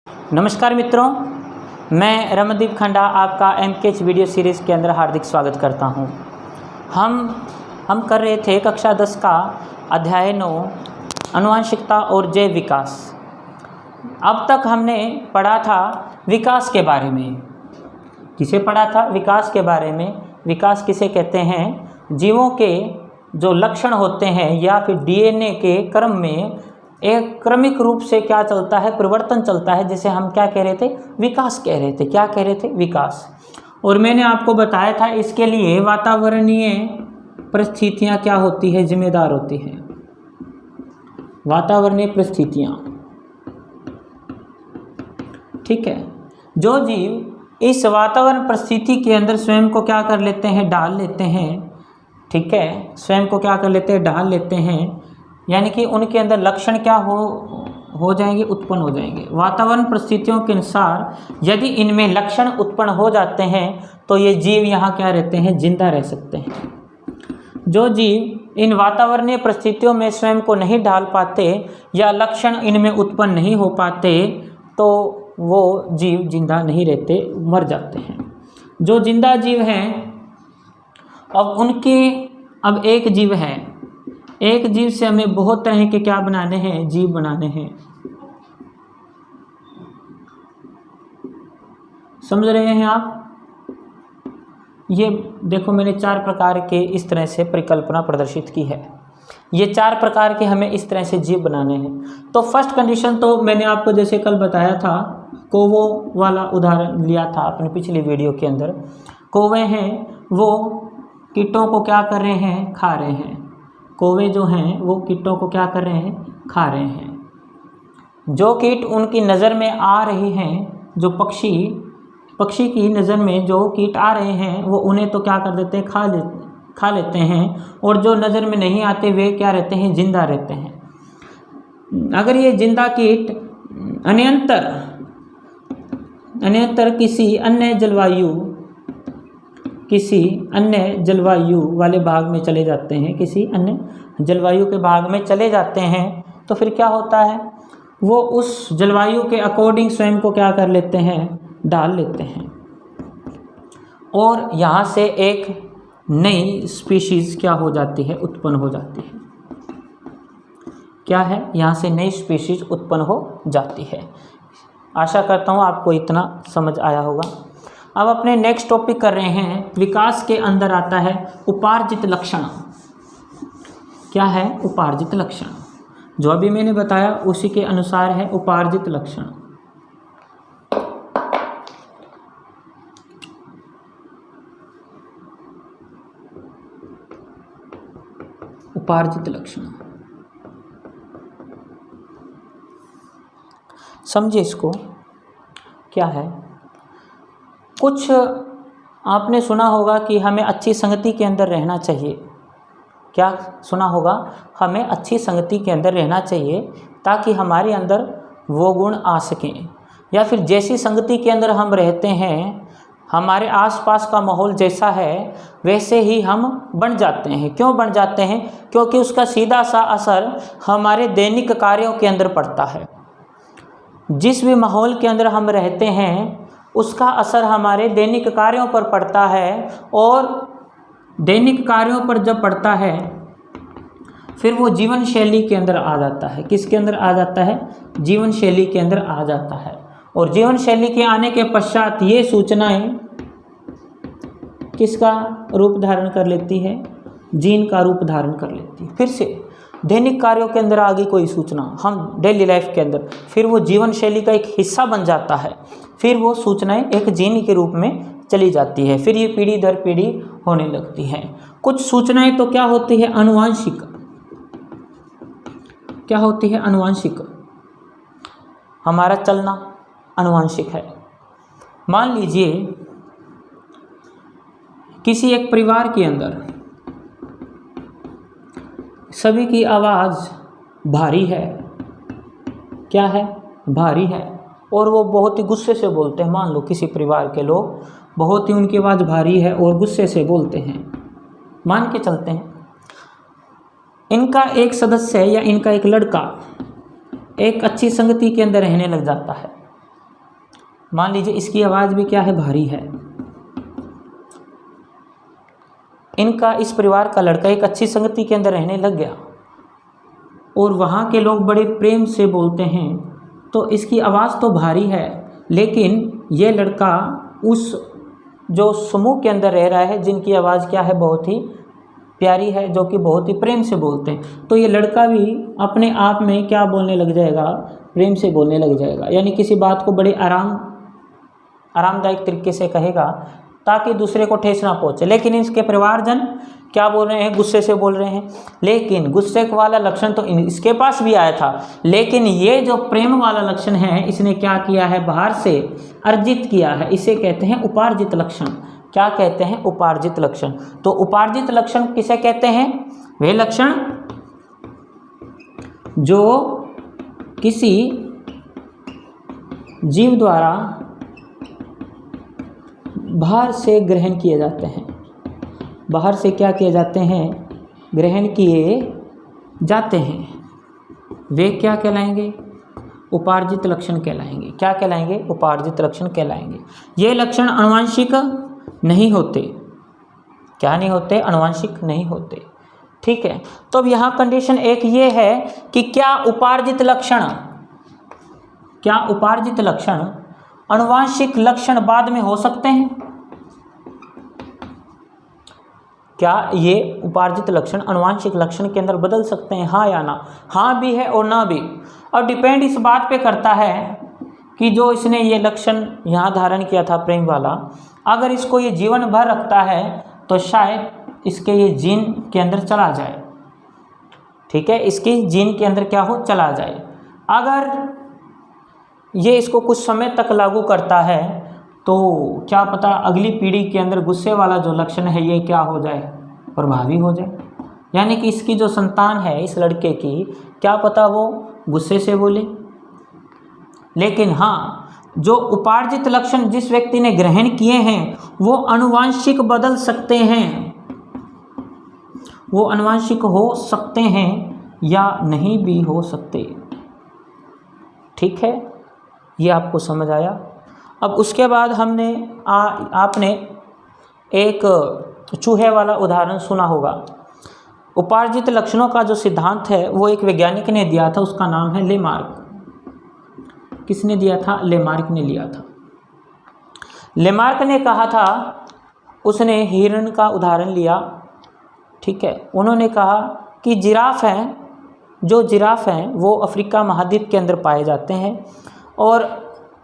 नमस्कार मित्रों, मैं रमनदीप खंडा आपका MKH वीडियो सीरीज़ के अंदर हार्दिक स्वागत करता हूं। हम कर रहे थे कक्षा 10 का अध्याय 9 आनुवंशिकता और जैव विकास। अब तक हमने पढ़ा था विकास के बारे में। किसे पढ़ा था? विकास के बारे में। विकास किसे कहते हैं? जीवों के जो लक्षण होते हैं या फिर DNA के क्रम में एक क्रमिक रूप से क्या चलता है, परिवर्तन चलता है, जिसे हम क्या कह रहे थे? विकास कह रहे थे। क्या कह रहे थे? विकास। और मैंने आपको बताया था इसके लिए वातावरणीय परिस्थितियां क्या होती है, जिम्मेदार होती है। वातावरणीय परिस्थितियां, ठीक है। जो जीव इस वातावरण परिस्थिति के अंदर स्वयं को क्या कर लेते हैं? ढाल लेते हैं, ठीक है। स्वयं को क्या कर लेते हैं? ढाल लेते हैं, यानी कि उनके अंदर लक्षण क्या हो जाएंगे? उत्पन्न हो जाएंगे। वातावरण परिस्थितियों के अनुसार यदि इनमें लक्षण उत्पन्न हो जाते हैं तो ये जीव यहाँ क्या रहते हैं? जिंदा रह सकते हैं। जो जीव इन वातावरणीय परिस्थितियों में स्वयं को नहीं ढाल पाते या लक्षण इनमें उत्पन्न नहीं हो पाते तो वो जीव जिंदा नहीं रहते, मर जाते हैं। जो जिंदा जीव हैं, अब एक जीव है, एक जीव से हमें बहुत तरह के क्या बनाने हैं? जीव बनाने हैं। समझ रहे हैं आप? ये देखो, मैंने 4 प्रकार के इस तरह से परिकल्पना प्रदर्शित की है। ये 4 प्रकार के हमें इस तरह से जीव बनाने हैं। तो फर्स्ट कंडीशन तो मैंने आपको जैसे कल बताया था, कौवों वाला उदाहरण लिया था अपने पिछले वीडियो के अंदर। कौवे हैं, वो कीटों को क्या कर रहे हैं? खा रहे हैं। कौवे जो हैं वो कीटों को क्या कर रहे हैं? खा रहे हैं। जो कीट उनकी नज़र में आ रहे हैं, जो पक्षी की नज़र में जो कीट आ रहे हैं वो उन्हें तो क्या कर देते हैं? खा लेते हैं। और जो नज़र में नहीं आते वे क्या रहते हैं? जिंदा रहते हैं। अगर ये जिंदा कीट अन्यंतर किसी अन्य जलवायु वाले भाग में चले जाते हैं, किसी अन्य जलवायु के भाग में चले जाते हैं, तो फिर क्या होता है? वो उस जलवायु के अकॉर्डिंग स्वयं को क्या कर लेते हैं? ढाल लेते हैं। और यहाँ से एक नई स्पीशीज़ क्या हो जाती है? उत्पन्न हो जाती है। क्या है? यहाँ से नई स्पीशीज़ उत्पन्न हो जाती है। आशा करता हूँ आपको इतना समझ आया होगा। अब अपने नेक्स्ट टॉपिक कर रहे हैं। विकास के अंदर आता है उपार्जित लक्षण। क्या है? उपार्जित लक्षण। जो अभी मैंने बताया उसी के अनुसार है उपार्जित लक्षण। उपार्जित लक्षण समझिए इसको। क्या है? कुछ आपने सुना होगा कि हमें अच्छी संगति के अंदर रहना चाहिए। क्या सुना होगा? हमें अच्छी संगति के अंदर रहना चाहिए ताकि हमारे अंदर वो गुण आ सकें। या फिर जैसी संगति के अंदर हम रहते हैं, हमारे आसपास का माहौल जैसा है वैसे ही हम बन जाते हैं। क्यों बन जाते हैं? क्योंकि उसका सीधा सा असर हमारे दैनिक कार्यों के अंदर पड़ता है। जिस भी माहौल के अंदर हम रहते हैं उसका असर हमारे दैनिक कार्यों पर पड़ता है। और दैनिक कार्यों पर जब पड़ता है फिर वो जीवन शैली के अंदर आ जाता है। किसके अंदर आ जाता है? जीवन शैली के अंदर आ जाता है। और जीवन शैली के आने के पश्चात ये सूचनाएं किसका रूप धारण कर लेती है? जीन का रूप धारण कर लेती है। फिर से दैनिक कार्यों के अंदर आ गई कोई सूचना, हम डेली लाइफ के अंदर, फिर वो जीवन शैली का एक हिस्सा बन जाता है। फिर वो सूचनाएं एक जीन के रूप में चली जाती है। फिर ये पीढ़ी दर पीढ़ी होने लगती है। कुछ सूचनाएं तो क्या होती है? आनुवंशिक। क्या होती है? आनुवंशिक। हमारा चलना आनुवंशिक है। मान लीजिए किसी एक परिवार के अंदर सभी की आवाज़ भारी है। क्या है? भारी है। और वो बहुत ही गुस्से से बोलते हैं। मान लो किसी परिवार के लोग बहुत ही उनकी आवाज़ भारी है और गुस्से से बोलते हैं। मान के चलते हैं इनका एक सदस्य या इनका एक लड़का एक अच्छी संगति के अंदर रहने लग जाता है। मान लीजिए इसकी आवाज़ भी क्या है, भारी है। इनका, इस परिवार का लड़का एक अच्छी संगति के अंदर रहने लग गया और वहाँ के लोग बड़े प्रेम से बोलते हैं, तो इसकी आवाज़ तो भारी है, लेकिन ये लड़का उस जो समूह के अंदर रह रहा है जिनकी आवाज़ क्या है, बहुत ही प्यारी है, जो कि बहुत ही प्रेम से बोलते हैं, तो ये लड़का भी अपने आप में क्या बोलने लग जाएगा, प्रेम से बोलने लग जाएगा। यानी किसी बात को बड़े आरामदायक तरीके से कहेगा ताकि दूसरे को ठेस ना पहुँचे। लेकिन इसके परिवारजन क्या बोल रहे हैं, गुस्से से बोल रहे हैं। लेकिन गुस्से वाला लक्षण तो इसके पास भी आया था, लेकिन ये जो प्रेम वाला लक्षण है इसने क्या किया है, बाहर से अर्जित किया है। इसे कहते हैं उपार्जित लक्षण। क्या कहते हैं, उपार्जित लक्षण। तो उपार्जित लक्षण किसे कहते हैं, वे लक्षण जो किसी जीव द्वारा बाहर से ग्रहण किए जाते हैं। बाहर से क्या किए जाते हैं, ग्रहण किए जाते हैं, वे क्या कहलाएंगे, उपार्जित लक्षण कहलाएंगे। क्या कहलाएंगे, उपार्जित लक्षण कहलाएंगे। ये लक्षण आनुवंशिक नहीं होते। क्या नहीं होते, आनुवंशिक नहीं होते। ठीक है, तो अब यहाँ कंडीशन एक ये है कि क्या उपार्जित लक्षण आनुवंशिक लक्षण बाद में हो सकते हैं। क्या ये उपार्जित लक्षण आनुवंशिक लक्षण के अंदर बदल सकते हैं, हाँ या ना। हाँ भी है और ना भी। और डिपेंड इस बात पे करता है कि जो इसने ये लक्षण यहाँ धारण किया था प्रेम वाला, अगर इसको ये जीवन भर रखता है तो शायद इसके ये जीन के अंदर चला जाए। ठीक है, इसकी जीन के अंदर क्या हो, चला जाए। अगर ये इसको कुछ समय तक लागू करता है तो क्या पता अगली पीढ़ी के अंदर गुस्से वाला जो लक्षण है ये क्या हो जाए, प्रभावी हो जाए। यानी कि इसकी जो संतान है इस लड़के की, क्या पता वो गुस्से से बोले। लेकिन हाँ, जो उपार्जित लक्षण जिस व्यक्ति ने ग्रहण किए हैं वो आनुवंशिक बदल सकते हैं, वो आनुवंशिक हो सकते हैं या नहीं भी हो सकते। ठीक है, ये आपको समझ आया। अब उसके बाद हमने आपने एक चूहे वाला उदाहरण सुना होगा। उपार्जित लक्षणों का जो सिद्धांत है वो एक वैज्ञानिक ने दिया था, उसका नाम है लेमार्क। किसने दिया था, लेमार्क ने लिया था। लेमार्क ने कहा था, उसने हिरण का उदाहरण लिया। ठीक है, उन्होंने कहा कि जिराफ हैं, जो जिराफ हैं वो अफ्रीका महाद्वीप के अंदर पाए जाते हैं और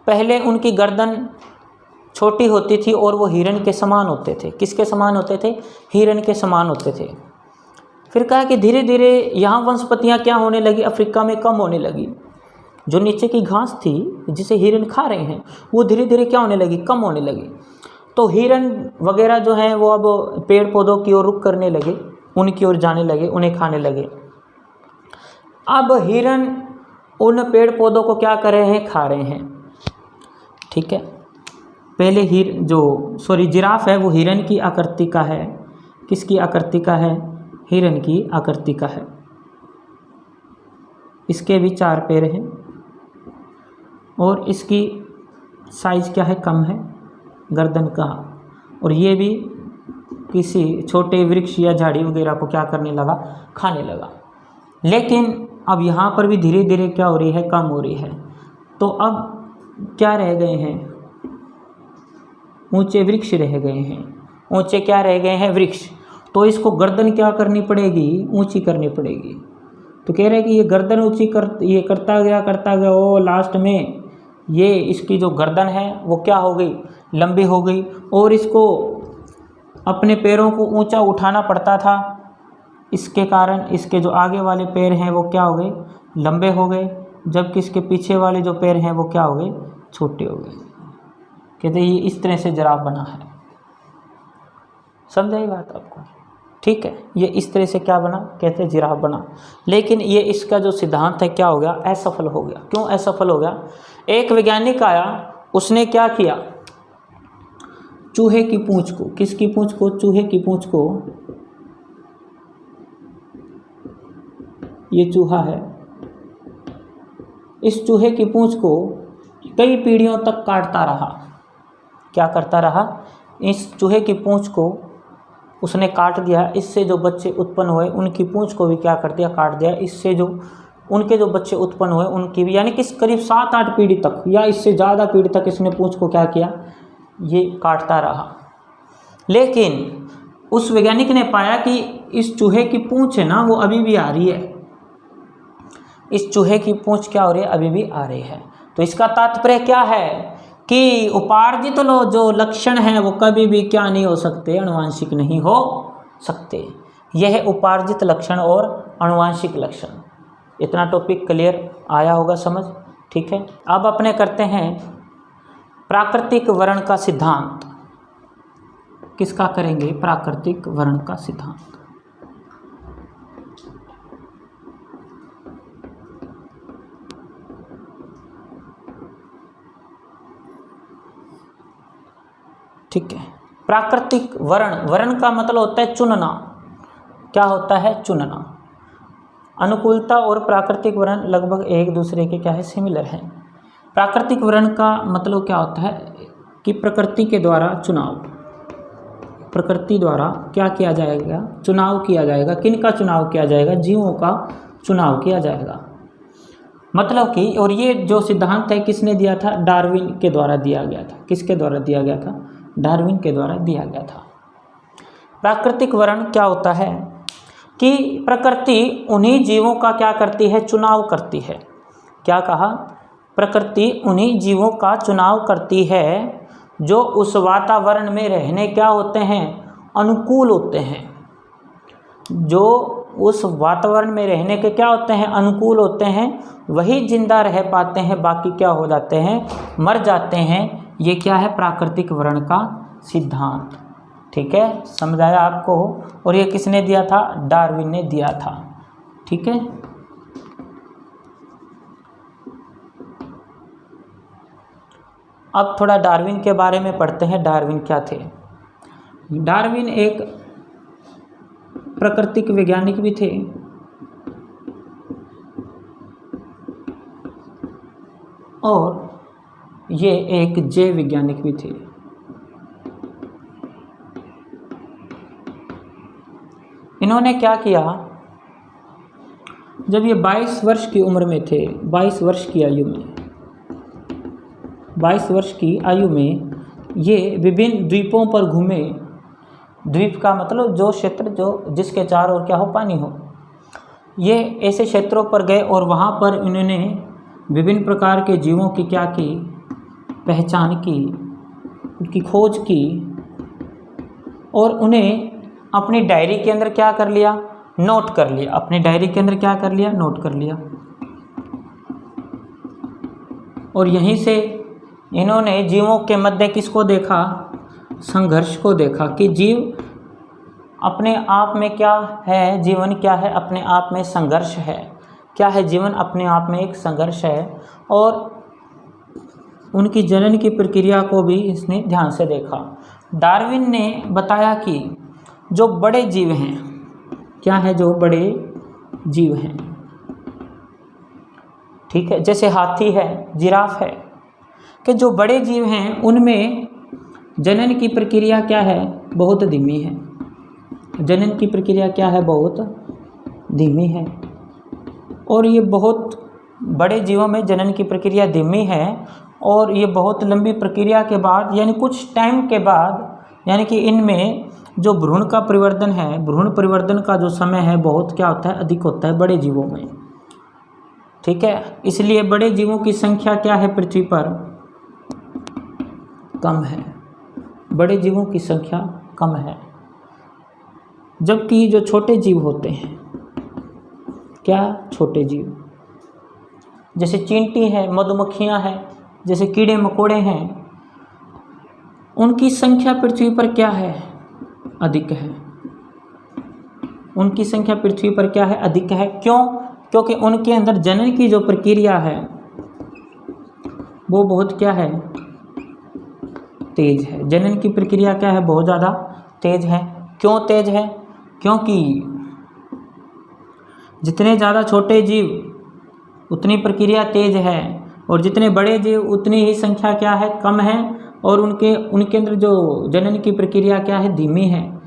पहले उनकी गर्दन छोटी होती थी और वो हिरण के समान होते थे। किसके समान होते थे, हिरण के समान होते थे। फिर कहा कि धीरे धीरे यहाँ वनस्पतियाँ क्या होने लगी, अफ्रीका में कम होने लगी। जो नीचे की घास थी जिसे हिरण खा रहे हैं वो धीरे धीरे क्या होने लगी, कम होने लगी। तो हिरण वगैरह जो हैं वो अब पेड़ पौधों की ओर रुख करने लगे, उनकी ओर जाने लगे, उन्हें खाने लगे। अब हिरण उन पेड़ पौधों को क्या कर रहे हैं, खा रहे हैं। ठीक है, पहले जिराफ है वो हिरण की आकृति का है। किसकी आकृति का है, हिरण की आकृति का है। इसके भी 4 पैर हैं और इसकी साइज क्या है, कम है गर्दन का। और ये भी किसी छोटे वृक्ष या झाड़ी वगैरह को क्या करने लगा, खाने लगा। लेकिन अब यहाँ पर भी धीरे धीरे क्या हो रही है, कम हो रही है। तो अब क्या रह गए हैं, ऊंचे वृक्ष रह गए हैं। ऊंचे क्या रह गए हैं, वृक्ष। तो इसको गर्दन क्या करनी पड़ेगी, ऊंची करनी पड़ेगी। तो कह रहे हैं कि ये गर्दन ऊंची करता गया वो लास्ट में ये इसकी जो गर्दन है वो क्या हो गई, लंबी हो गई। और इसको अपने पैरों को ऊंचा उठाना पड़ता था, इसके कारण इसके जो आगे वाले पैर हैं वो क्या हो गए, लंबे हो गए, जबकि इसके पीछे वाले जो पैर हैं वो क्या हो गए, छोटे हो गए। कहते ये इस तरह से जिराफ बना है। समझ आई बात आपको। ठीक है, ये इस तरह से क्या बना, कहते हैं जिराफ बना। लेकिन ये इसका जो सिद्धांत है क्या हो गया, असफल हो गया। क्यों असफल हो गया, एक वैज्ञानिक आया, उसने क्या किया, चूहे की पूंछ को, किसकी पूंछ को, चूहे की पूंछ को, ये चूहा है, इस चूहे की पूंछ को कई पीढ़ियों तक काटता रहा। क्या करता रहा? इस चूहे की पूंछ को उसने काट दिया। इससे जो बच्चे उत्पन्न हुए उनकी पूंछ को भी क्या कर दिया? काट दिया। इससे जो उनके जो बच्चे उत्पन्न हुए उनकी भी, यानी कि करीब 7-8 पीढ़ी तक या इससे ज़्यादा पीढ़ी तक इसने पूंछ को क्या किया? ये काटता रहा। लेकिन उस वैज्ञानिक ने पाया कि इस चूहे की पूंछ है ना, वो अभी भी आ रही है। इस चूहे की पूंछ क्या हो रही है? अभी भी आ रही है। तो इसका तात्पर्य क्या है कि उपार्जित जो लक्षण हैं वो कभी भी क्या नहीं हो सकते? आनुवांशिक नहीं हो सकते। यह है उपार्जित लक्षण और आनुवांशिक लक्षण। इतना टॉपिक क्लियर आया होगा समझ? ठीक है। अब अपने करते हैं प्राकृतिक वर्ण का सिद्धांत। किसका करेंगे? प्राकृतिक वर्ण का सिद्धांत। ठीक है। प्राकृतिक वर्ण का मतलब होता है चुनना। क्या होता है? चुनना। अनुकूलता और प्राकृतिक वर्ण लगभग एक दूसरे के क्या है? सिमिलर हैं। प्राकृतिक वर्ण का मतलब क्या होता है कि प्रकृति के द्वारा चुनाव, प्रकृति द्वारा क्या किया जाएगा? चुनाव किया जाएगा। किन का चुनाव किया जाएगा? जीवों का चुनाव किया जाएगा। मतलब कि, और ये जो सिद्धांत है किसने दिया था? डार्विन के द्वारा दिया गया था। किसके द्वारा दिया गया था? डार्विन के द्वारा दिया गया था। प्राकृतिक वर्ण क्या होता है कि प्रकृति उन्हीं जीवों का क्या करती है? चुनाव करती है। क्या कहा? प्रकृति उन्हीं जीवों का चुनाव करती है जो उस वातावरण में रहने क्या होते हैं? अनुकूल होते हैं। जो उस वातावरण में रहने के क्या होते हैं? अनुकूल होते हैं। वही जिंदा रह पाते हैं, बाकी क्या हो जाते हैं? मर जाते हैं। ये क्या है? प्राकृतिक वर्ण का सिद्धांत। ठीक है, समझ आया आपको? और ये किसने दिया था? डार्विन ने दिया था। ठीक है। अब थोड़ा डार्विन के बारे में पढ़ते हैं। डार्विन क्या थे? डार्विन एक प्राकृतिक वैज्ञानिक भी थे और ये एक जैव वैज्ञानिक भी थे। इन्होंने क्या किया? जब ये 22 वर्ष की उम्र में थे, 22 वर्ष की आयु में, 22 वर्ष की आयु में ये विभिन्न द्वीपों पर घूमे। द्वीप का मतलब जो क्षेत्र जो जिसके चारों ओर क्या हो? पानी हो। ये ऐसे क्षेत्रों पर गए और वहाँ पर इन्होंने विभिन्न प्रकार के जीवों की क्या की? पहचान की, उनकी खोज की और उन्हें अपनी डायरी के अंदर क्या कर लिया? नोट कर लिया। अपनी डायरी के अंदर क्या कर लिया? नोट कर लिया। और यहीं से इन्होंने जीवों के मध्य किसको देखा? संघर्ष को देखा कि जीव अपने आप में क्या है? जीवन क्या है? अपने आप में संघर्ष है। क्या है? जीवन अपने आप में एक संघर्ष है। और उनकी जनन की प्रक्रिया को भी इसने ध्यान से देखा। डार्विन ने बताया कि जो बड़े जीव हैं, क्या है? जो बड़े जीव हैं, ठीक है, जैसे हाथी है, जिराफ है, कि जो बड़े जीव हैं उनमें जनन की प्रक्रिया क्या है? बहुत धीमी है। जनन की प्रक्रिया क्या है? बहुत धीमी है। और ये बहुत बड़े जीवों में जनन की प्रक्रिया धीमी है और ये बहुत लंबी प्रक्रिया के बाद, यानी कुछ टाइम के बाद, यानी कि इनमें जो भ्रूण का परिवर्तन है, भ्रूण परिवर्तन का जो समय है बहुत क्या होता है? अधिक होता है बड़े जीवों में। ठीक है, इसलिए बड़े जीवों की संख्या क्या है? पृथ्वी पर कम है। बड़े जीवों की संख्या कम है। जबकि जो छोटे जीव होते हैं, क्या? छोटे जीव जैसे चींटी है, मधुमक्खियां हैं, जैसे कीड़े मकोड़े हैं, उनकी संख्या पृथ्वी पर क्या है? अधिक है। उनकी संख्या पृथ्वी पर क्या है? अधिक है। क्यों? क्योंकि उनके अंदर जनन की जो प्रक्रिया है वो बहुत क्या है? तेज है। जनन की प्रक्रिया क्या है? बहुत ज़्यादा तेज है। क्यों तेज है? क्योंकि जितने ज़्यादा छोटे जीव उतनी प्रक्रिया तेज है। और जितने बड़े जीव उतनी ही संख्या क्या है, कम है, और उनके अंदर जो जनन की प्रक्रिया क्या है, धीमी है।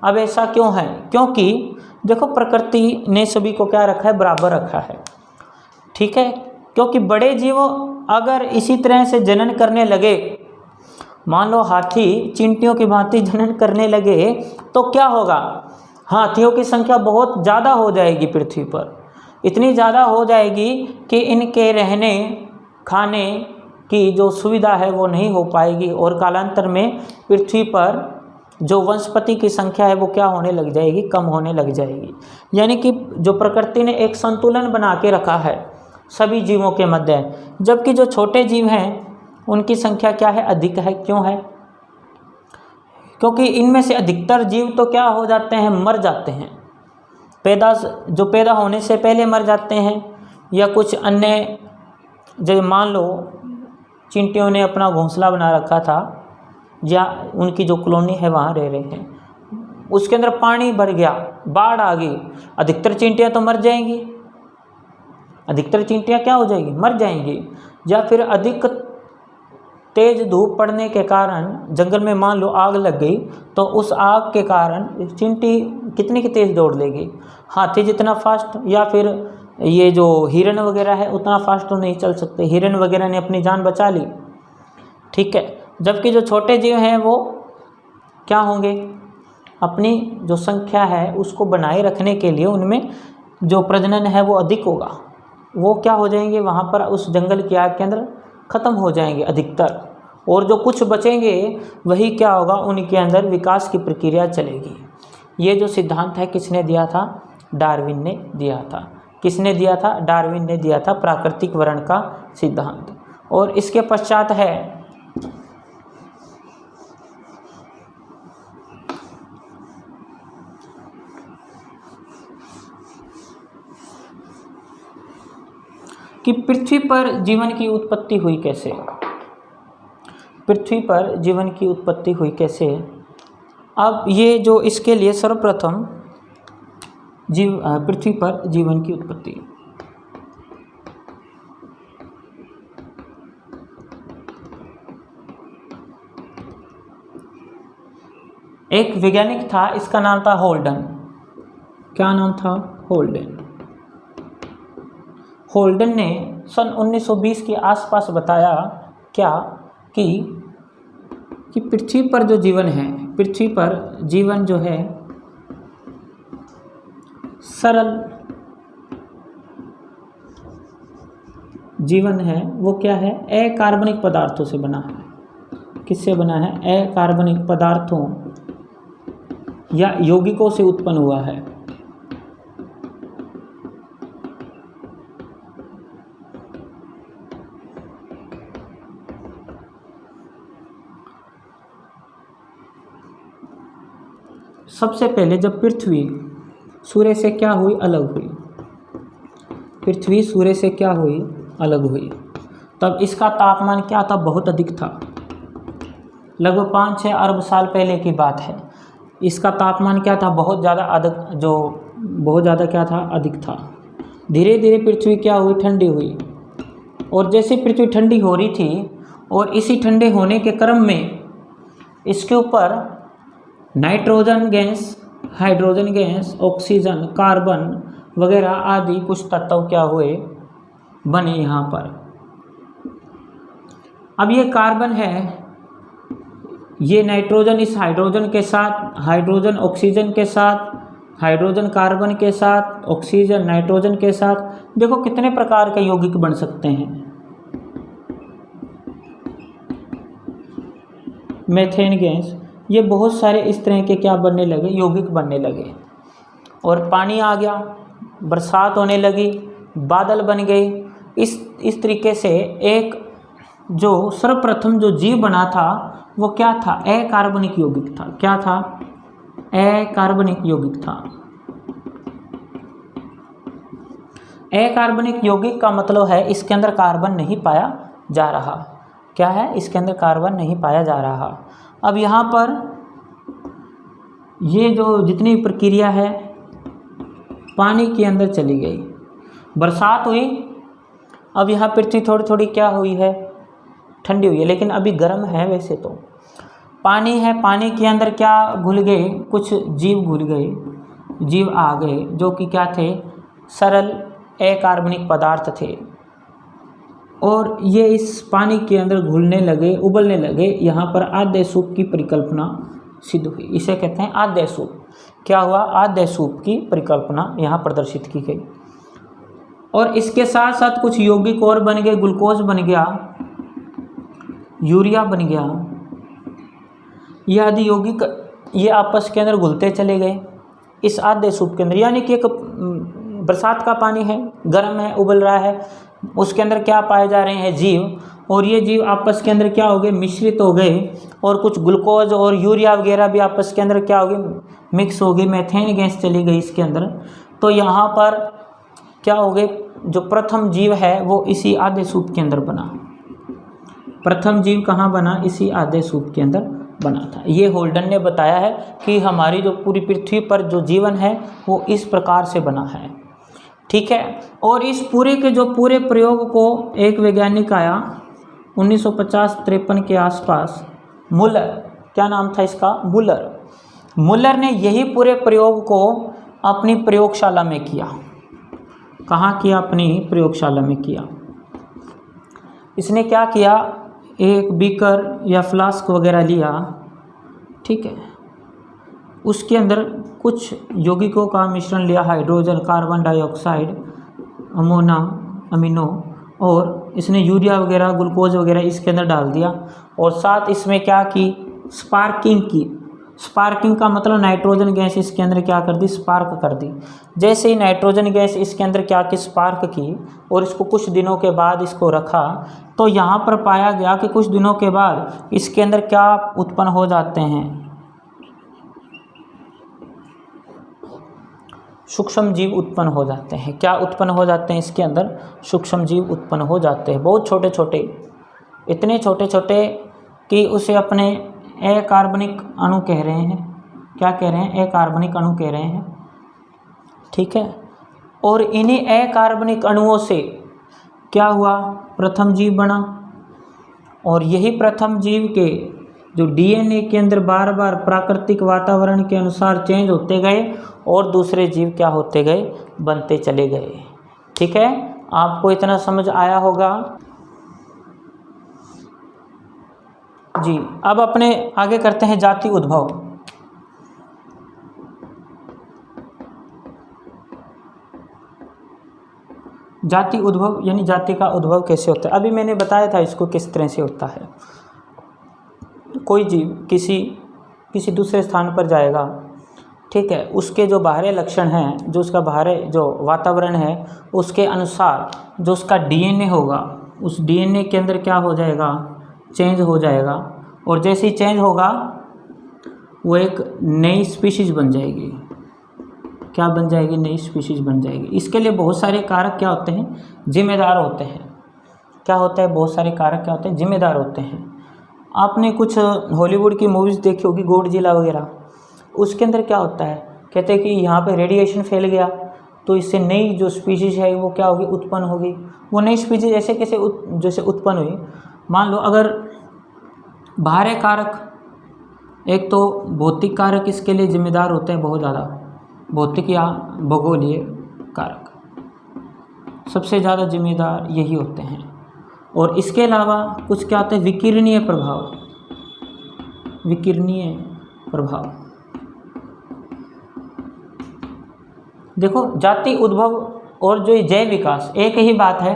अब ऐसा क्यों है? क्योंकि देखो प्रकृति ने सभी को क्या रखा है, बराबर रखा है, ठीक है। क्योंकि बड़े जीव अगर इसी तरह से जनन करने लगे, मान लो हाथी चींटियों की भांति जनन करने लगे, तो क्या होगा, हाथियों की संख्या बहुत ज़्यादा हो जाएगी पृथ्वी पर, इतनी ज़्यादा हो जाएगी कि इनके रहने खाने की जो सुविधा है वो नहीं हो पाएगी, और कालांतर में पृथ्वी पर जो वंशपति की संख्या है वो क्या होने लग जाएगी, कम होने लग जाएगी। यानी कि जो प्रकृति ने एक संतुलन बना के रखा है सभी जीवों के मध्य, जबकि जो छोटे जीव हैं उनकी संख्या क्या है, अधिक है। क्यों है? क्योंकि इनमें से अधिकतर जीव तो क्या हो जाते हैं, मर जाते हैं, पैदा होने से पहले मर जाते हैं, या कुछ अन्य, जैसे मान लो चींटियों ने अपना घोंसला बना रखा था या उनकी जो कॉलोनी है वहाँ रह रहे हैं, उसके अंदर पानी भर गया, बाढ़ आ गई, अधिकतर चींटियाँ तो मर जाएंगी, अधिकतर चींटियाँ क्या हो जाएंगी, मर जाएंगी। या फिर अधिक तेज धूप पड़ने के कारण जंगल में मान लो आग लग गई, तो उस आग के कारण चींटी कितनी की तेज दौड़ लेगी, हाथी जितना फास्ट, या फिर ये जो हिरन वगैरह है उतना फास्ट तो नहीं चल सकते, हिरन वगैरह ने अपनी जान बचा ली, ठीक है। जबकि जो छोटे जीव हैं वो क्या होंगे, अपनी जो संख्या है उसको बनाए रखने के लिए उनमें जो प्रजनन है वो अधिक होगा, वो क्या हो जाएंगे, वहाँ पर उस जंगल की आग के अंदर ख़त्म हो जाएंगे अधिकतर, और जो कुछ बचेंगे वही क्या होगा, उनके अंदर विकास की प्रक्रिया चलेगी। ये जो सिद्धांत है किसने दिया था, डार्विन ने दिया था। किसने दिया था, डार्विन ने दिया था, प्राकृतिक वर्ण का सिद्धांत। और इसके पश्चात है कि पृथ्वी पर जीवन की उत्पत्ति हुई कैसे, पृथ्वी पर जीवन की उत्पत्ति हुई कैसे। अब ये जो इसके लिए सर्वप्रथम पृथ्वी पर जीवन की उत्पत्ति, एक वैज्ञानिक था, इसका नाम था होल्डन। क्या नाम था, होल्डन। होल्डन ने सन 1920 के आसपास बताया क्या कि पृथ्वी पर जो जीवन है, पृथ्वी पर जीवन जो है सरल जीवन है, वो क्या है, अकार्बनिक पदार्थों से बना है। किससे बना है, अकार्बनिक पदार्थों या यौगिकों से उत्पन्न हुआ है। सबसे पहले जब पृथ्वी सूर्य से क्या हुई, अलग हुई, पृथ्वी सूर्य से क्या हुई, अलग हुई, तब इसका तापमान क्या था, बहुत अधिक था। लगभग 5-6 अरब साल पहले की बात है। इसका तापमान क्या था, बहुत ज़्यादा क्या था, अधिक था। धीरे धीरे पृथ्वी क्या हुई, ठंडी हुई, और जैसे पृथ्वी ठंडी हो रही थी और इसी ठंडे होने के क्रम में इसके ऊपर nitrogen gas, hydrogen gas, oxygen, carbon वगैरह आदि कुछ तत्व क्या हुए, बने यहाँ पर। अब ये कार्बन है, ये नाइट्रोजन इस हाइड्रोजन के साथ, हाइड्रोजन ऑक्सीजन के साथ, हाइड्रोजन कार्बन के साथ, ऑक्सीजन नाइट्रोजन के साथ, देखो कितने प्रकार के यौगिक बन सकते हैं। मीथेन गैस, ये बहुत सारे इस तरह के क्या बनने लगे, यौगिक बनने लगे। और पानी आ गया, बरसात होने लगी, बादल बन गए। इस तरीके से एक जो सर्वप्रथम जो जीव बना था वो क्या था, अकार्बनिक यौगिक था। क्या था, अकार्बनिक यौगिक था। अकार्बनिक यौगिक का मतलब है इसके अंदर कार्बन नहीं पाया जा रहा। क्या है, इसके अंदर कार्बन नहीं पाया जा रहा। अब यहाँ पर ये जो जितनी प्रक्रिया है पानी के अंदर चली गई, बरसात हुई, अब यहाँ पृथ्वी थोड़ी थोड़ी क्या हुई है, ठंडी हुई है, लेकिन अभी गर्म है। वैसे तो पानी है, पानी के अंदर क्या घुल गए, कुछ जीव घुल गए, जीव आ गए जो कि क्या थे, सरल अकार्बनिक पदार्थ थे, और ये इस पानी के अंदर घुलने लगे, उबलने लगे। यहाँ पर आद्य सूप की परिकल्पना सिद्ध हुई। इसे कहते हैं आद्य सूप। क्या हुआ, आद्य सूप की परिकल्पना यहाँ प्रदर्शित की गई। और इसके साथ साथ कुछ यौगिक और बन गए, ग्लूकोज बन गया, यूरिया बन गया, ये आदि यौगिक ये आपस के अंदर घुलते चले गए इस आद्य सूप के अंदर। यानी कि एक बरसात का पानी है, गर्म है, उबल रहा है, उसके अंदर क्या पाए जा रहे हैं, जीव, और ये जीव आपस के अंदर क्या हो गए, मिश्रित हो गए, और कुछ ग्लूकोज और यूरिया वगैरह भी आपस के अंदर क्या हो गए, मिक्स हो गई, मीथेन गैस चली गई इसके अंदर। तो यहाँ पर क्या हो गए, जो प्रथम जीव है वो इसी आद्य सूप के अंदर बना। प्रथम जीव कहाँ बना, इसी आद्य सूप के अंदर बना था। ये होल्डन ने बताया है कि हमारी जो पूरी पृथ्वी पर जो जीवन है वो इस प्रकार से बना है। ठीक है। और इस पूरे के जो पूरे प्रयोग को एक वैज्ञानिक आया 1950-53 के आसपास, मुलर, क्या नाम था इसका, मुलर ने यही पूरे प्रयोग को अपनी प्रयोगशाला में किया। कहाँ किया, अपनी प्रयोगशाला में किया। इसने क्या किया, एक बीकर या फ्लास्क वगैरह लिया, ठीक है, उसके अंदर कुछ यौगिकों का मिश्रण लिया, हाइड्रोजन, कार्बन डाइऑक्साइड, अमीनो, और इसने यूरिया वगैरह, ग्लूकोज वगैरह इसके अंदर डाल दिया, और साथ इसमें क्या की, स्पार्किंग की। स्पार्किंग का मतलब नाइट्रोजन गैस इसके अंदर क्या कर दी, स्पार्क कर दी। जैसे ही नाइट्रोजन गैस इसके अंदर क्या की, स्पार्क की, और इसको कुछ दिनों के बाद इसको रखा, तो यहाँ पर पाया गया कि कुछ दिनों के बाद इसके अंदर क्या उत्पन्न हो जाते हैं, सूक्ष्म जीव उत्पन्न हो जाते हैं। क्या उत्पन्न हो जाते हैं, इसके अंदर सूक्ष्म जीव उत्पन्न हो जाते हैं, बहुत छोटे छोटे, इतने छोटे छोटे कि उसे अपने अकार्बनिक अणु कह रहे हैं। क्या कह रहे हैं, अकार्बनिक अणु कह रहे हैं। ठीक है। और इन्हीं अकार्बनिक अणुओं से क्या हुआ, प्रथम जीव बना, और यही प्रथम जीव के जो डीएनए के अंदर बार बार प्राकृतिक वातावरण के अनुसार चेंज होते गए, और दूसरे जीव क्या होते गए, बनते चले गए। ठीक है, आपको इतना समझ आया होगा जी। अब अपने आगे करते हैं जाति उद्भव। जाति उद्भव यानी जाति का उद्भव कैसे होता है। अभी मैंने बताया था इसको किस तरह से होता है। कोई जीव किसी दूसरे स्थान पर जाएगा, ठीक है, उसके जो बाहरी लक्षण हैं, जो उसका बाहरी जो वातावरण है, उसके अनुसार जो उसका डीएनए होगा, उस डीएनए के अंदर क्या हो जाएगा, चेंज हो जाएगा, और जैसे ही चेंज होगा वो एक नई स्पीशीज बन जाएगी। क्या बन जाएगी, नई स्पीशीज बन जाएगी। इसके लिए बहुत सारे कारक क्या होते हैं, जिम्मेदार होते हैं। क्या होता है, बहुत सारे कारक क्या होते हैं, जिम्मेदार होते हैं। आपने कुछ हॉलीवुड की मूवीज़ देखी होगी, गॉडजिला वगैरह, उसके अंदर क्या होता है, कहते हैं कि यहाँ पे रेडिएशन फैल गया तो इससे नई जो स्पीशीज है वो क्या होगी, उत्पन्न होगी। वो नई स्पीशीज ऐसे कैसे जैसे उत्पन्न हुई, मान लो अगर बाहरी कारक, एक तो भौतिक कारक इसके लिए जिम्मेदार होते हैं बहुत ज़्यादा, भौतिक या भूगोलीय कारक सबसे ज़्यादा जिम्मेदार यही होते हैं। और इसके अलावा कुछ क्या होता है, विकिरणीय प्रभाव। विकिरणीय प्रभाव देखो, जाति उद्भव और जो जैव विकास एक ही बात है।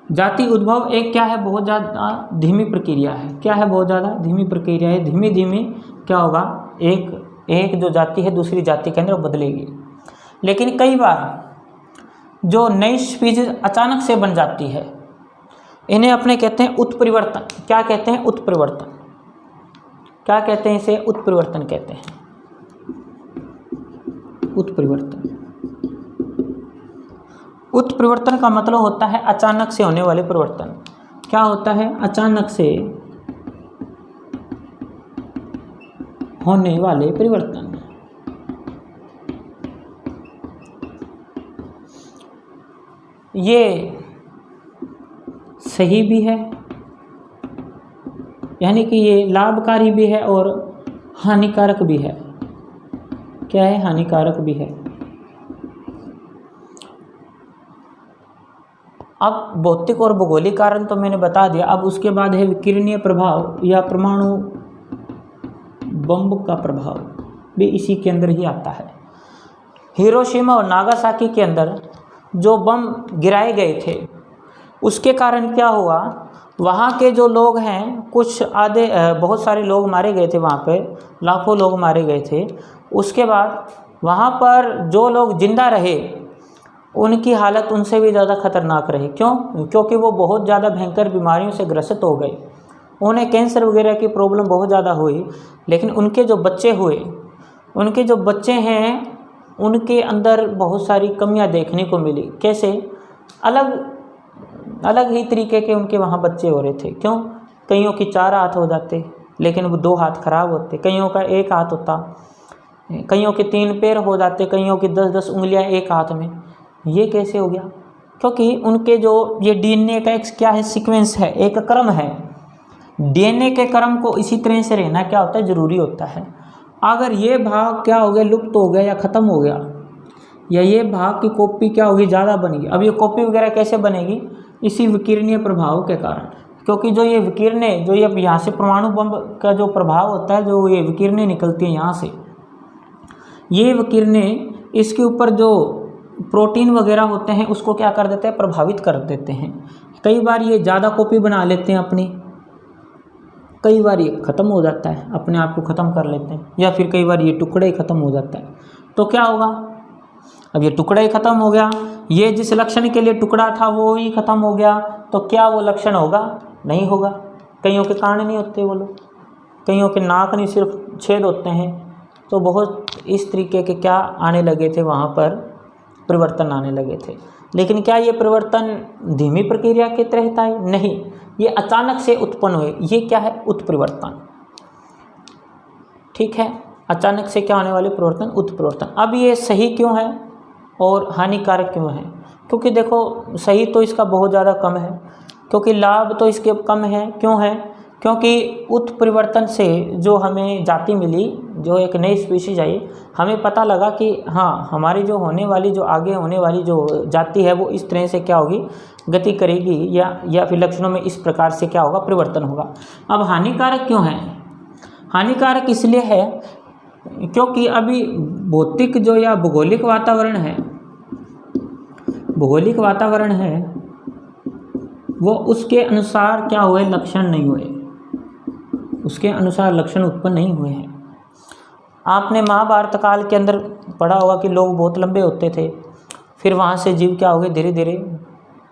जाति उद्भव एक क्या है, बहुत ज़्यादा धीमी प्रक्रिया है। क्या है, बहुत ज़्यादा धीमी प्रक्रिया है। धीमी धीमी क्या होगा, एक जो जाति है दूसरी जाति के अंदर बदलेगी। लेकिन कई बार जो नई स्पीशीज अचानक से बन जाती है, इन्हें अपने कहते हैं उत्परिवर्तन। क्या कहते हैं, उत्परिवर्तन। क्या कहते हैं इसे, उत्परिवर्तन कहते हैं। उत्परिवर्तन, उत्परिवर्तन का मतलब होता है अचानक से होने वाले परिवर्तन। क्या होता है, अचानक से होने वाले परिवर्तन। ये सही भी है, यानी कि ये लाभकारी भी है और हानिकारक भी है। क्या है? हानिकारक भी है। अब भौतिक और भौगोलिक कारण तो मैंने बता दिया। अब उसके बाद है विकिरणीय प्रभाव या परमाणु बम का प्रभाव, भी इसी के अंदर ही आता है। हिरोशिमा और नागासाकी के अंदर जो बम गिराए गए थे उसके कारण क्या हुआ, वहाँ के जो लोग हैं कुछ आधे बहुत सारे लोग मारे गए थे, वहाँ पे लाखों लोग मारे गए थे। उसके बाद वहाँ पर जो लोग जिंदा रहे उनकी हालत उनसे भी ज़्यादा खतरनाक रही। क्यों? क्योंकि वो बहुत ज़्यादा भयंकर बीमारियों से ग्रसित हो गए, उन्हें कैंसर वगैरह की प्रॉब्लम बहुत ज़्यादा हुई। लेकिन उनके जो बच्चे हुए, उनके जो बच्चे हैं उनके अंदर बहुत सारी कमियां देखने को मिली। कैसे? अलग अलग ही तरीके के उनके वहाँ बच्चे हो रहे थे। क्यों? कईयों की 4 हाथ हो जाते लेकिन वो 2 हाथ खराब होते, कईयों का 1 हाथ होता, कईयों के 3 पैर हो जाते, कईयों की 10-10 उंगलियां एक हाथ में। ये कैसे हो गया? क्योंकि उनके जो ये डीएनए का एक क्या है, सीक्वेंस है, एक क्रम है। डीएनए के क्रम को इसी तरह से रहना क्या होता है, ज़रूरी होता है। अगर ये भाग क्या हो गया, लुप्त हो गया या ख़त्म हो गया, या ये भाग की कॉपी क्या होगी, ज़्यादा बनेगी। अब ये कॉपी वगैरह कैसे बनेगी? इसी विकिरणीय प्रभाव के कारण। क्योंकि जो ये विकिरणें, जो ये यहाँ से परमाणु बम का जो प्रभाव होता है, जो ये विकिरणें निकलती हैं यहाँ से, ये विकिरणें इसके ऊपर जो प्रोटीन वगैरह होते हैं उसको क्या कर देते हैं, प्रभावित कर देते हैं। कई बार ये ज़्यादा कॉपी बना लेते हैं अपनी, कई बार ये ख़त्म हो जाता है, अपने आप को ख़त्म कर लेते हैं, या फिर कई बार ये टुकड़े ही ख़त्म हो जाता है। तो क्या होगा? अब ये टुकड़ा ही ख़त्म हो गया, ये जिस लक्षण के लिए टुकड़ा था वो ही ख़त्म हो गया, तो क्या वो लक्षण होगा? नहीं होगा। कईयों के कान नहीं होते वो लोग, कईयों के नाक नहीं, सिर्फ छेद होते हैं। तो बहुत इस तरीके के क्या आने लगे थे, वहाँ पर परिवर्तन आने लगे थे। लेकिन क्या ये परिवर्तन धीमी प्रक्रिया के तहत आए? नहीं, ये अचानक से उत्पन्न हुए। ये क्या है? उत्परिवर्तन। ठीक है, अचानक से क्या होने वाले परिवर्तन? उत्परिवर्तन। अब ये सही क्यों है और हानिकारक क्यों है? क्योंकि देखो, सही तो इसका बहुत ज़्यादा कम है, क्योंकि लाभ तो इसके कम है। क्यों है? क्योंकि उत्परिवर्तन से जो हमें जाति मिली, जो एक नई स्पीशीज आई, हमें पता लगा कि हाँ, हमारी जो होने वाली, जो आगे होने वाली जो जाति है वो इस तरह से क्या होगी, गति करेगी, या फिर लक्षणों में इस प्रकार से क्या होगा, परिवर्तन होगा। अब हानिकारक क्यों है? हानिकारक इसलिए है क्योंकि अभी भौतिक जो या भौगोलिक वातावरण है, भौगोलिक वातावरण है वो उसके अनुसार क्या हुए, लक्षण नहीं हुए, उसके अनुसार लक्षण उत्पन्न नहीं हुए हैं। आपने महाभारत काल के अंदर पढ़ा होगा कि लोग बहुत लंबे होते थे, फिर वहाँ से जीव क्या हो गए, धीरे धीरे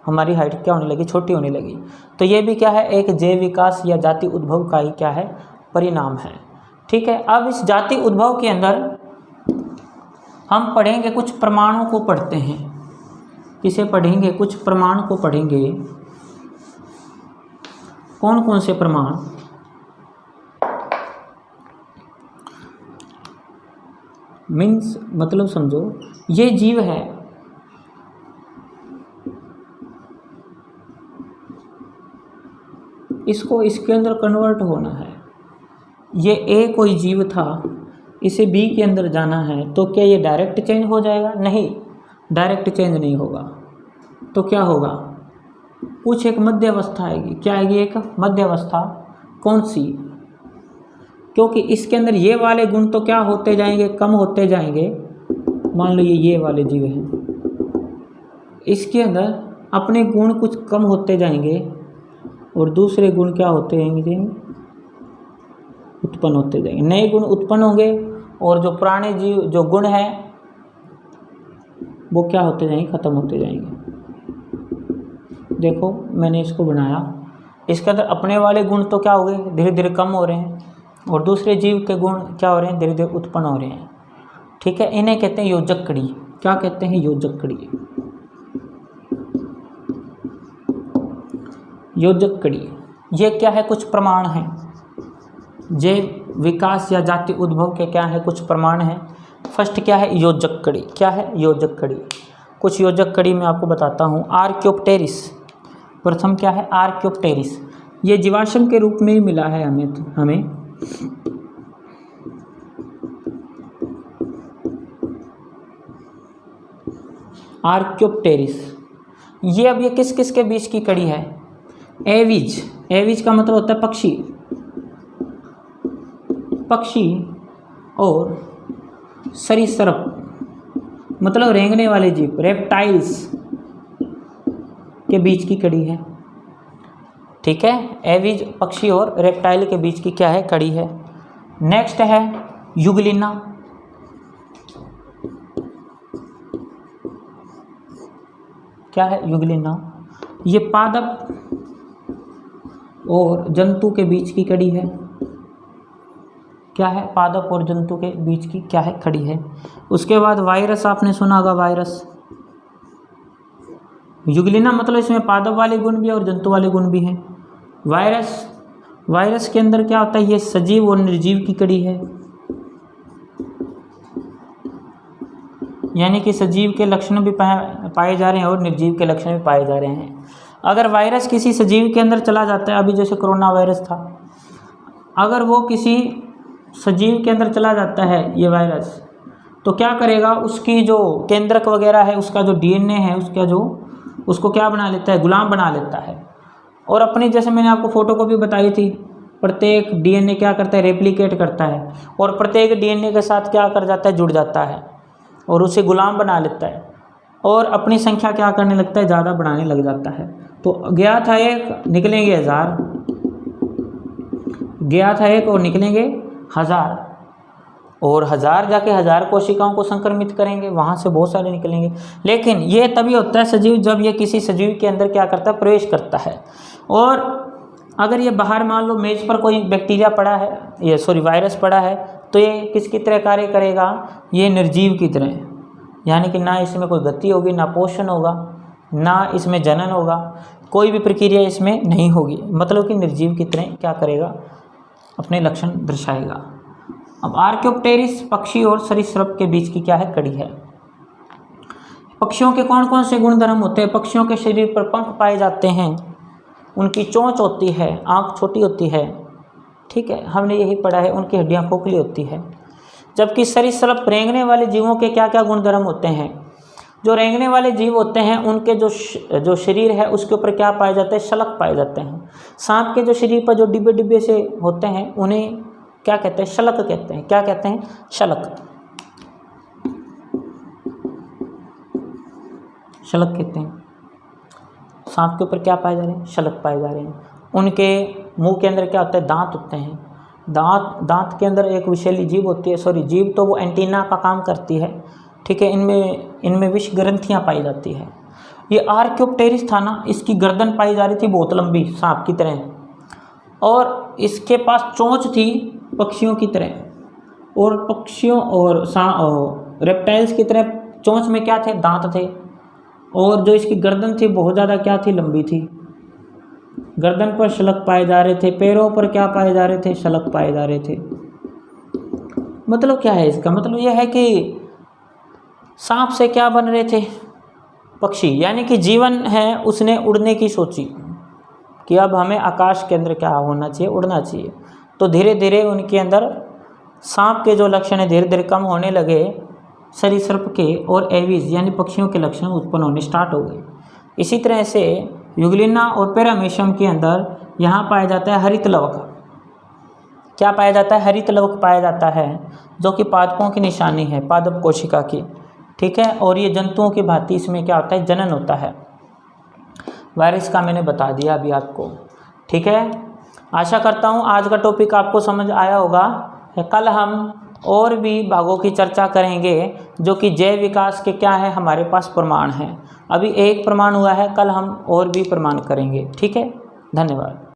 हमारी हाइट क्या होने लगी, छोटी होने लगी। तो ये भी क्या है, एक जैव विकास या जाति उद्भव का ही क्या है, परिणाम है। ठीक है, अब इस जाति उद्भव के अंदर हम पढ़ेंगे, कुछ प्रमाणों को पढ़ते हैं। किसे पढ़ेंगे? कुछ प्रमाण को पढ़ेंगे। कौन कौन से प्रमाण? मीन्स मतलब समझो, ये जीव है, इसको इसके अंदर कन्वर्ट होना है। ये ए कोई जीव था, इसे बी के अंदर जाना है, तो क्या ये डायरेक्ट चेंज हो जाएगा? नहीं, डायरेक्ट चेंज नहीं होगा। तो क्या होगा? कुछ एक मध्य अवस्था आएगी। क्या आएगी? एक मध्य अवस्था। कौन सी? क्योंकि इसके अंदर ये वाले गुण तो क्या होते जाएंगे, कम होते जाएंगे। मान लो ये वाले जीव हैं, इसके अंदर अपने गुण कुछ कम होते जाएंगे और दूसरे गुण क्या होते जाएंगे, उत्पन्न होते जाएंगे। नए गुण उत्पन्न होंगे और जो पुराने जीव जो गुण हैं वो क्या होते जाएंगे, खत्म होते जाएंगे। देखो मैंने इसको बनाया, इसके अंदर अपने वाले गुण तो क्या हो गए, धीरे धीरे कम हो रहे हैं, और दूसरे जीव के गुण क्या हो रहे हैं, धीरे धीरे उत्पन्न हो रहे हैं। ठीक है, इन्हें कहते हैं योजक कड़ी। क्या कहते हैं? योजक कड़ी। योजक कड़ी ये क्या है? कुछ प्रमाण हैं। जैव विकास या जाति उद्भव के क्या है, कुछ प्रमाण हैं। फर्स्ट क्या है? योजक कड़ी। क्या है? योजक कड़ी। कुछ योजक कड़ी मैं आपको बताता हूँ। आर्क्योप्टेरिस, प्रथम क्या है, आर्क्योप्टेरिस। ये जीवाश्म के रूप में ही मिला है हमें। आर्क्योप्टेरिस। ये अब ये किस किस के बीच की कड़ी है, एविज। एविज का मतलब होता है पक्षी, पक्षी और सरीसृप मतलब रेंगने वाले जीव, रेप्टाइल्स के बीच की कड़ी है। ठीक है, एविज पक्षी और रेप्टाइल के बीच की क्या है, कड़ी है। नेक्स्ट है युगलिना। क्या है युगलिना, ये पादप और जंतु के बीच की कड़ी है। क्या है, पादप और जंतु के बीच की क्या है, कड़ी है। उसके बाद वायरस, आपने सुना होगा वायरस। युगलिना मतलब इसमें पादप वाले गुण भी है और जंतु वाले गुण भी हैं। वायरस के अंदर क्या होता है, ये सजीव और निर्जीव की कड़ी है, यानी कि सजीव के लक्षण भी पाए जा रहे हैं और निर्जीव के लक्षण भी पाए जा रहे हैं। अगर वायरस किसी सजीव के अंदर चला जाता है, अभी जैसे कोरोना वायरस था, अगर वो किसी सजीव के अंदर चला जाता है ये वायरस, तो क्या करेगा, उसकी जो केंद्रक वगैरह है, उसका जो डीएनए है, उसको क्या बना लेता है, गुलाम बना लेता है। और अपनी, जैसे मैंने आपको फोटोकॉपी बताई थी, प्रत्येक डीएनए क्या करता है, रेप्लिकेट करता है, और प्रत्येक डीएनए के साथ क्या कर जाता है, जुड़ जाता है और उसे गुलाम बना लेता है और अपनी संख्या क्या करने लगता है, ज़्यादा बढ़ाने लग जाता है। तो गया था एक, निकलेंगे 1000, गया था एक और निकलेंगे 1000, और 1000 जाके 1000 कोशिकाओं को संक्रमित करेंगे, वहाँ से बहुत सारे निकलेंगे। लेकिन ये तभी होता है सजीव, जब ये किसी सजीव के अंदर क्या करता है, प्रवेश करता है। और अगर ये बाहर, मान लो मेज पर कोई बैक्टीरिया पड़ा है, वायरस पड़ा है, तो ये किसकी तरह कार्य करेगा, ये निर्जीव की तरह, यानी कि ना इसमें कोई गति होगी, ना पोषण होगा, ना इसमें जनन होगा, कोई भी प्रक्रिया इसमें नहीं होगी, मतलब कि निर्जीव की तरह क्या करेगा, अपने लक्षण दर्शाएगा। अब आर्क्योप्टेरिस पक्षी और सरीसृप के बीच की क्या है, कड़ी है। पक्षियों के कौन कौन से गुणधर्म होते हैं, पक्षियों के शरीर पर पंख पाए जाते हैं, उनकी चोंच होती है, आँख छोटी होती है, ठीक है, हमने यही पढ़ा है, उनकी हड्डियाँ खोखली होती है। जबकि सरीसृप रेंगने वाले जीवों के क्या क्या गुणधर्म होते हैं, जो रेंगने वाले जीव होते हैं उनके जो शरीर है उसके ऊपर क्या पाए जाते हैं, शलक पाए जाते हैं। सांप के जो शरीर पर जो डिब्बे डिब्बे से होते हैं उन्हें क्या कहते हैं, शलक कहते हैं। क्या कहते हैं, शलक, शलक कहते हैं। सांप के ऊपर क्या पाए जा रहे हैं, शलक पाए जा रहे हैं। उनके मुंह के अंदर क्या होता है, दांत होते हैं। दांत के अंदर एक विषैली जीभ होती है, जीभ तो वो एंटीना का काम करती है, ठीक है। इनमें विष ग्रंथियाँ पाई जाती है। ये आर्क्योप्टेरिस था ना, इसकी गर्दन पाई जा रही थी बहुत लंबी, सांप की तरह, और इसके पास चोंच थी पक्षियों की तरह, और पक्षियों और रेप्टाइल्स की तरह चोंच में क्या थे, दांत थे, और जो इसकी गर्दन थी बहुत ज़्यादा क्या थी, लंबी थी। गर्दन पर शलक पाए जा रहे थे, पैरों पर क्या पाए जा रहे थे, शलक पाए जा रहे थे। मतलब क्या है इसका, मतलब यह है कि सांप से क्या बन रहे थे, पक्षी, यानी कि जीवन है उसने उड़ने की सोची कि अब हमें आकाश के अंदर क्या होना चाहिए, उड़ना चाहिए। तो धीरे धीरे उनके अंदर सांप के जो लक्षण है धीरे धीरे कम होने लगे, सरीसृप के और एविज यानी पक्षियों के लक्षण उत्पन्न होने स्टार्ट हो गए। इसी तरह से युगलिना और पैरामीशियम के अंदर यहाँ पाया जाता है हरित लवक। क्या पाया जाता है, हरित लवक पाया जाता है, जो कि पादपों की निशानी है, पादप कोशिका की, ठीक है। और ये जंतुओं की भांति इसमें क्या होता है, जनन होता है। वायरस का मैंने बता दिया अभी आपको, ठीक है। आशा करता हूँ आज का टॉपिक आपको समझ आया होगा। कल हम और भी भागों की चर्चा करेंगे, जो कि जैव विकास के क्या है हमारे पास प्रमाण हैं। अभी एक प्रमाण हुआ है, कल हम और भी प्रमाण करेंगे, ठीक है। धन्यवाद।